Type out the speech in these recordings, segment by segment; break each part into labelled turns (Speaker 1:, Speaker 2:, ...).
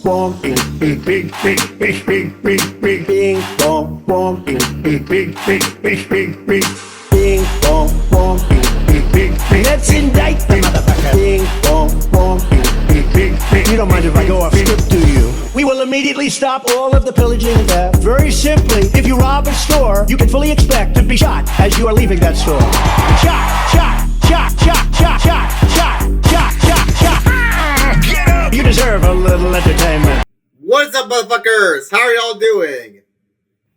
Speaker 1: bong, bing, bing, bing, bing, bing, bing, bing, bing, bong, bong, bing, bing, bing, bing, bing, bing, bing, bing, bong, bong, bing, bing, bing, bing. Let's indict the motherfucker. Bing, bong, bong, bing, bing, bing, bing. You don't mind if I go off script, do you? We will immediately stop all of the pillaging and theft. Very simply, if you rob a store, you can fully expect to be shot as you are leaving that store. Shot, shot, shot, shot, shot, shot, shot, shot, shot, shot. Get up! You deserve a little entertainment.
Speaker 2: What's up, motherfuckers? How are y'all doing?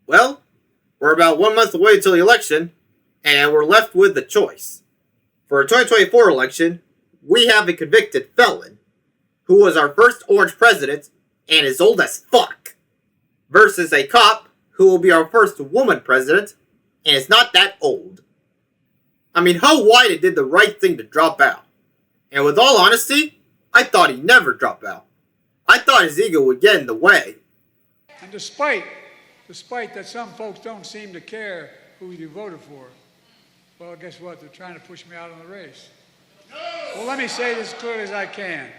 Speaker 2: Well, we're about 1 month away till the election, and we're left with the choice. For a 2024 election, we have a convicted felon, who was our first orange president, and is old as fuck, versus a cop, who will be our first woman president, and is not that old. I mean, Joe Biden did the right thing to drop out. And with all honesty, I thought he'd never drop out. I thought his ego would get in the way.
Speaker 3: And despite that some folks don't seem to care who you voted for, well, guess what? They're trying to push me out of the race. Well, let me say this as clearly as I can.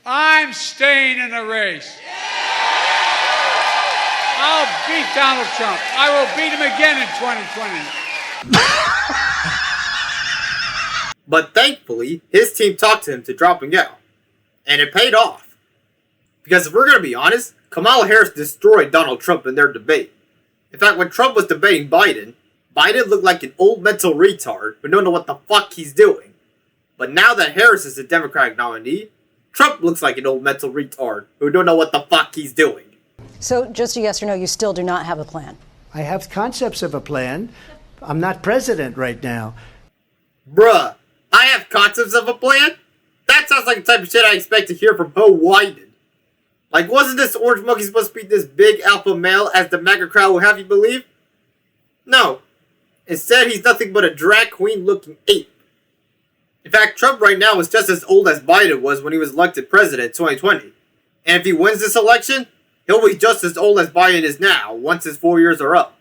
Speaker 3: I'm staying in the race. I'll beat Donald Trump. I will beat him again in 2020.
Speaker 2: But thankfully, his team talked to him to dropping out. And it paid off. Because if we're going to be honest, Kamala Harris destroyed Donald Trump in their debate. In fact, when Trump was debating Biden, Biden looked like an old mental retard who don't know what the fuck he's doing. But now that Harris is the Democratic nominee, Trump looks like an old mental retard who don't know what the fuck he's doing.
Speaker 4: So just a yes or no, you still do not have a plan?
Speaker 1: I have concepts of a plan. I'm not president right now.
Speaker 2: Bruh, I have concepts of a plan? That sounds like the type of shit I expect to hear from Joe Biden. Like, wasn't this orange monkey supposed to be this big alpha male as the MAGA crowd will have you believe? No. Instead, he's nothing but a drag queen looking ape. In fact, Trump right now is just as old as Biden was when he was elected president in 2020. And if he wins this election, he'll be just as old as Biden is now once his 4 years are up.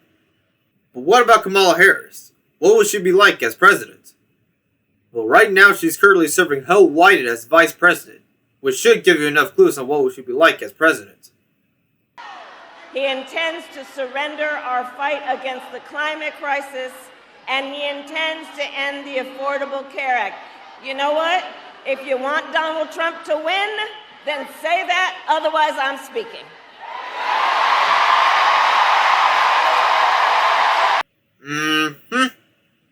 Speaker 2: But what about Kamala Harris? What will she be like as president? Well, right now she's currently serving Joe Biden as vice president, which should give you enough clues on what she will be like as president.
Speaker 5: He intends to surrender our fight against the climate crisis, and he intends to end the Affordable Care Act. You know what? If you want Donald Trump to win, then say that, otherwise I'm speaking.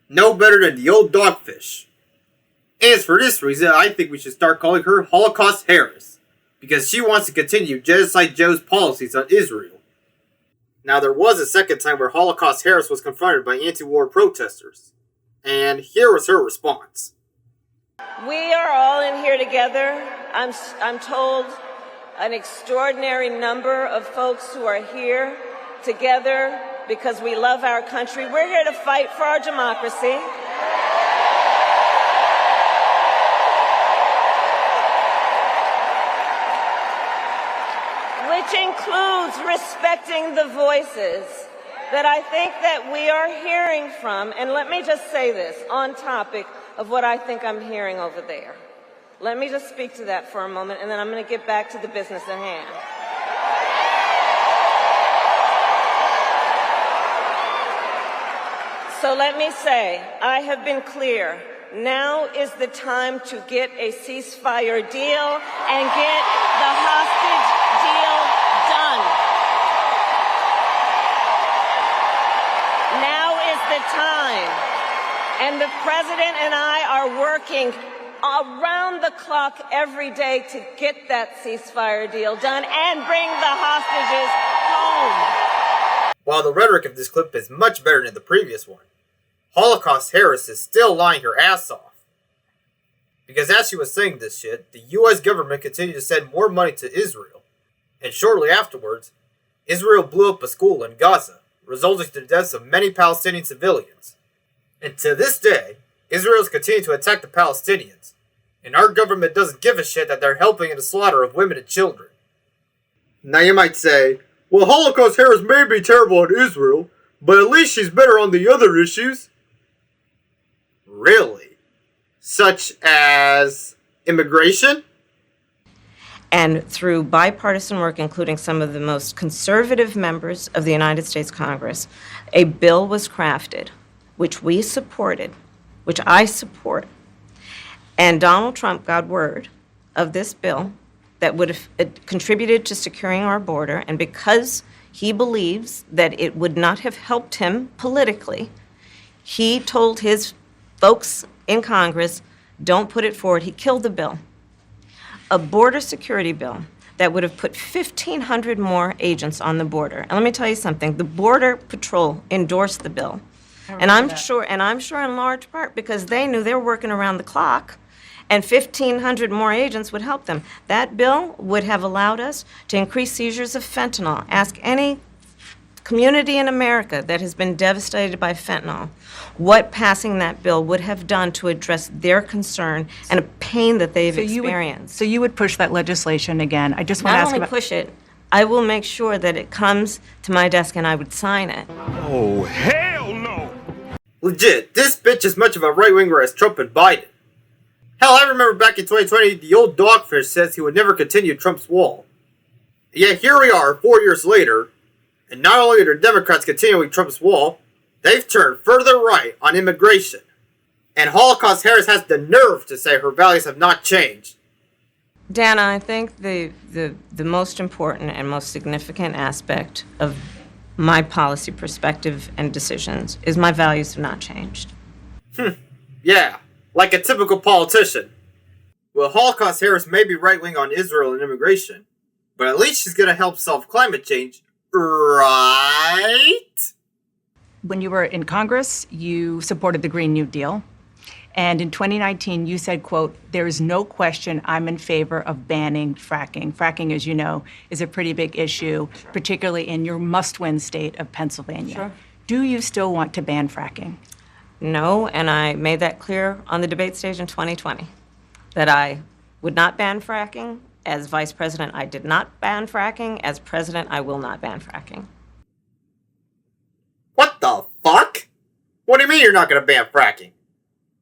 Speaker 2: No better than the old dogfish. And it's for this reason I think we should start calling her Holocaust Harris, because she wants to continue Genocide Joe's policies on Israel. Now, there was a second time where Holocaust Harris was confronted by anti-war protesters, and here was her response.
Speaker 5: We are all in here together. I'm told an extraordinary number of folks who are here together because we love our country. We're here to fight for our democracy. Which includes respecting the voices that I think that we are hearing from. And let me just say this on topic of what I think I'm hearing over there. Let me just speak to that for a moment, and then I'm going to get back to the business at hand. So let me say, I have been clear. Now is the time to get a ceasefire deal and get the hostage deal done. Now is the time. And the president and I are working around the clock every day to get that ceasefire deal done and bring the hostages home.
Speaker 2: While the rhetoric of this clip is much better than the previous one, Holocaust Harris is still lying her ass off. Because as she was saying this shit, the US government continued to send more money to Israel. And shortly afterwards, Israel blew up a school in Gaza, resulting in the deaths of many Palestinian civilians. And to this day, Israel is continuing to attack the Palestinians. And our government doesn't give a shit that they're helping in the slaughter of women and children. Now you might say, well, Holocaust Harris may be terrible on Israel, but at least she's better on the other issues. Really? Such as immigration?
Speaker 5: And through bipartisan work, including some of the most conservative members of the United States Congress, a bill was crafted, which we supported, which I support. And Donald Trump got word of this bill that would have contributed to securing our border, and because he believes that it would not have helped him politically, he told his folks in Congress, don't put it forward. He killed the bill. A border security bill that would have put 1,500 more agents on the border. And let me tell you something, the Border Patrol endorsed the bill. And I'm sure in large part because they knew they were working around the clock, and 1,500 more agents would help them. That bill would have allowed us to increase seizures of fentanyl. Ask any community in America that has been devastated by fentanyl what passing that bill would have done to address their concern and a pain that they've experienced.
Speaker 6: So you would push that legislation again. I just want to
Speaker 5: Not
Speaker 6: ask
Speaker 5: only
Speaker 6: about...
Speaker 5: push it, I will make sure that it comes to my desk and I would sign it.
Speaker 1: Oh, hell no!
Speaker 2: Legit, this bitch is much of a right-winger as Trump and Biden. Hell, I remember back in 2020, the old dogfish says he would never continue Trump's wall. Yet here we are, 4 years later, and not only are Democrats continuing Trump's wall, they've turned further right on immigration. And Holocaust Harris has the nerve to say her values have not changed.
Speaker 5: Dana, I think the most important and most significant aspect of my policy perspective and decisions is my values have not changed.
Speaker 2: Yeah, like a typical politician. Well, Holocaust Harris may be right-wing on Israel and immigration, but at least she's going to help solve climate change, right?
Speaker 6: When you were in Congress, you supported the Green New Deal. And in 2019, you said, quote, there is no question I'm in favor of banning fracking. Fracking, as you know, is a pretty big issue, particularly in your must-win state of Pennsylvania.
Speaker 5: Sure.
Speaker 6: Do you still want to ban fracking?
Speaker 5: No, and I made that clear on the debate stage in 2020, that I would not ban fracking. As vice president, I did not ban fracking. As president, I will not ban fracking.
Speaker 2: What the fuck? What do you mean you're not going to ban fracking?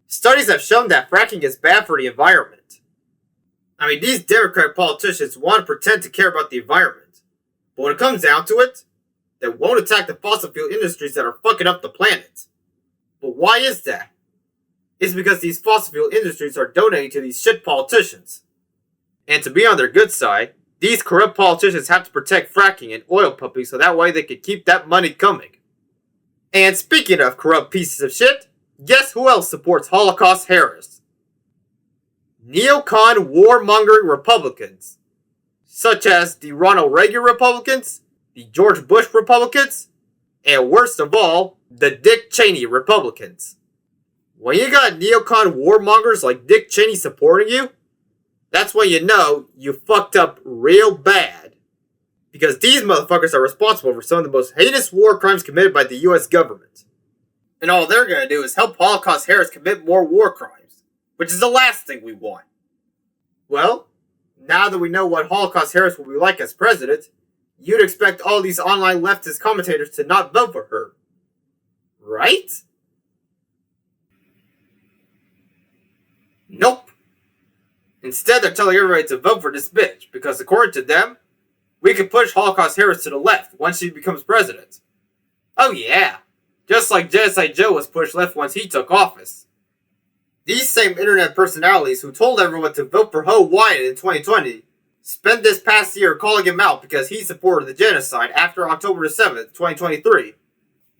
Speaker 2: Studies have shown that fracking is bad for the environment. I mean, these Democratic politicians want to pretend to care about the environment. But when it comes down to it, they won't attack the fossil fuel industries that are fucking up the planet. But why is that? It's because these fossil fuel industries are donating to these shit politicians. And to be on their good side, these corrupt politicians have to protect fracking and oil pumping so that way they can keep that money coming. And speaking of corrupt pieces of shit, guess who else supports Holocaust Harris? Neocon warmongering Republicans, such as the Ronald Reagan Republicans, the George Bush Republicans, and worst of all, the Dick Cheney Republicans. When you got neocon warmongers like Dick Cheney supporting you, that's when you know you fucked up real bad. Because these motherfuckers are responsible for some of the most heinous war crimes committed by the US government. And all they're gonna do is help Holocaust Harris commit more war crimes, which is the last thing we want. Well, now that we know what Holocaust Harris will be like as president, you'd expect all these online leftist commentators to not vote for her. Right? Nope. Instead, they're telling everybody to vote for this bitch, because according to them, we can push Holocaust Harris to the left once she becomes president. Oh yeah, just like Genocide Joe was pushed left once he took office. These same internet personalities who told everyone to vote for Joe Biden in 2020 spent this past year calling him out because he supported the genocide after October 7th, 2023.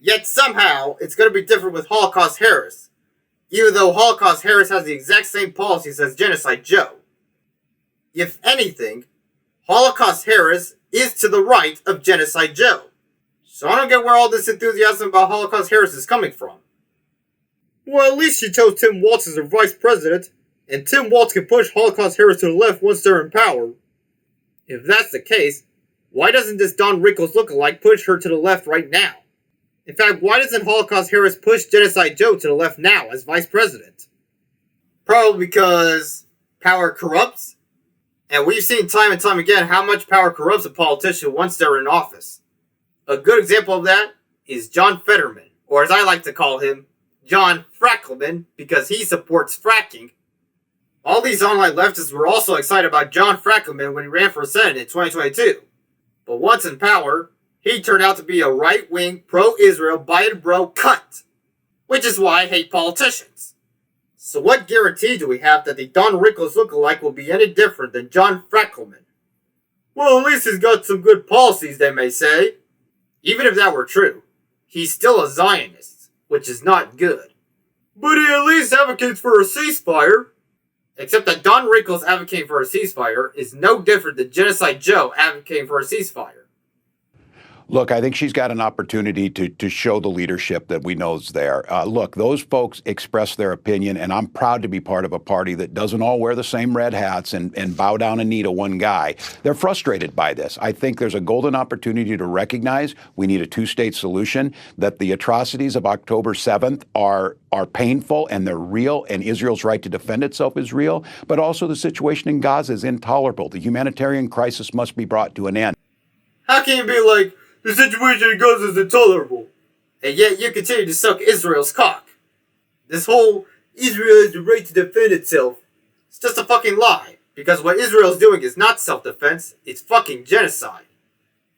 Speaker 2: Yet somehow, it's going to be different with Holocaust Harris, even though Holocaust Harris has the exact same policies as Genocide Joe. If anything, Holocaust Harris is to the right of Genocide Joe. So I don't get where all this enthusiasm about Holocaust Harris is coming from. Well, at least she chose Tim Walz as her vice president, and Tim Walz can push Holocaust Harris to the left once they're in power. If that's the case, why doesn't this Don Rickles lookalike push her to the left right now? In fact, why doesn't Holocaust Harris push Genocide Joe to the left now as vice president? Probably because power corrupts. And we've seen time and time again how much power corrupts a politician once they're in office. A good example of that is John Fetterman, or as I like to call him, John Frackleman, because he supports fracking. All these online leftists were also excited about John Frankelman when he ran for Senate in 2022. But once in power, he turned out to be a right-wing, pro-Israel, Biden bro cunt. Which is why I hate politicians. So what guarantee do we have that the Don Rickles lookalike will be any different than John Frankelman? Well, at least he's got some good policies, they may say. Even if that were true, he's still a Zionist, which is not good. But he at least advocates for a ceasefire. Except that Don Rickles advocating for a ceasefire is no different than Genocide Joe advocating for a ceasefire.
Speaker 7: Look, I think she's got an opportunity to show the leadership that we know is there. Look, those folks express their opinion, and I'm proud to be part of a party that doesn't all wear the same red hats and bow down and knee to one guy. They're frustrated by this. I think there's a golden opportunity to recognize we need a two-state solution, that the atrocities of October 7th are painful and they're real, and Israel's right to defend itself is real, but also the situation in Gaza is intolerable. The humanitarian crisis must be brought to an end.
Speaker 2: How can you be like, the situation in Gaza is intolerable, and yet you continue to suck Israel's cock? This whole Israel has the right to defend itself, it's just a fucking lie, because what Israel's doing is not self-defense, it's fucking genocide.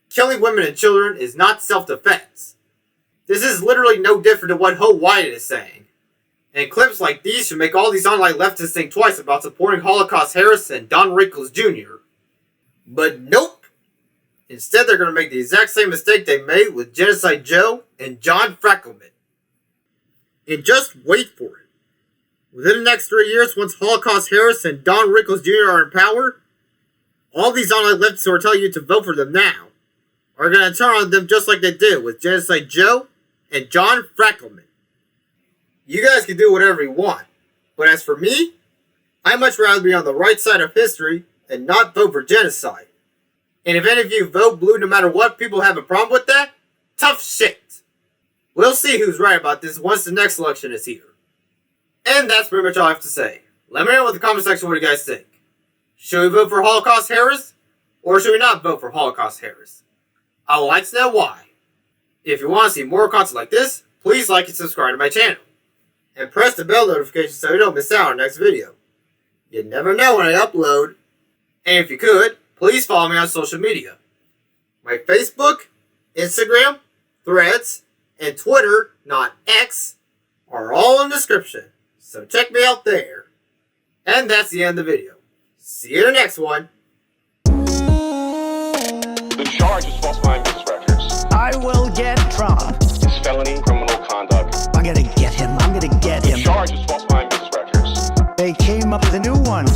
Speaker 2: Killing women and children is not self-defense. This is literally no different than what Ho Wyden is saying. And clips like these should make all these online leftists think twice about supporting Holocaust Harris and Don Rickles Jr. But nope. Instead, they're going to make the exact same mistake they made with Genocide Joe and John Frankelman. And just wait for it. Within the next 3 years, once Holocaust Harris and Don Rickles Jr. are in power, all these online leftists who are telling you to vote for them now are going to turn on them just like they did with Genocide Joe and John Frankelman. You guys can do whatever you want, but as for me, I'd much rather be on the right side of history and not vote for genocide. And if any of you vote blue no matter what, people have a problem with that? Tough shit. We'll see who's right about this once the next election is here. And that's pretty much all I have to say. Let me know in the comment section what you guys think. Should we vote for Holocaust Harris? Or should we not vote for Holocaust Harris? I would like to know why. If you want to see more content like this, please like and subscribe to my channel. And press the bell notification so you don't miss out on the next video. You never know when I upload. And if you could, please follow me on social media. My Facebook, Instagram, Threads, and Twitter, not X, are all in the description. So check me out there. And that's the end of the video. See you in the next one.
Speaker 8: The charge is falsifying business records.
Speaker 1: I will get Trump.
Speaker 8: It's felony criminal conduct.
Speaker 1: I'm gonna get him. I'm gonna get
Speaker 8: The
Speaker 1: him.
Speaker 8: charge is falsifying business records.
Speaker 1: They came up with a new one.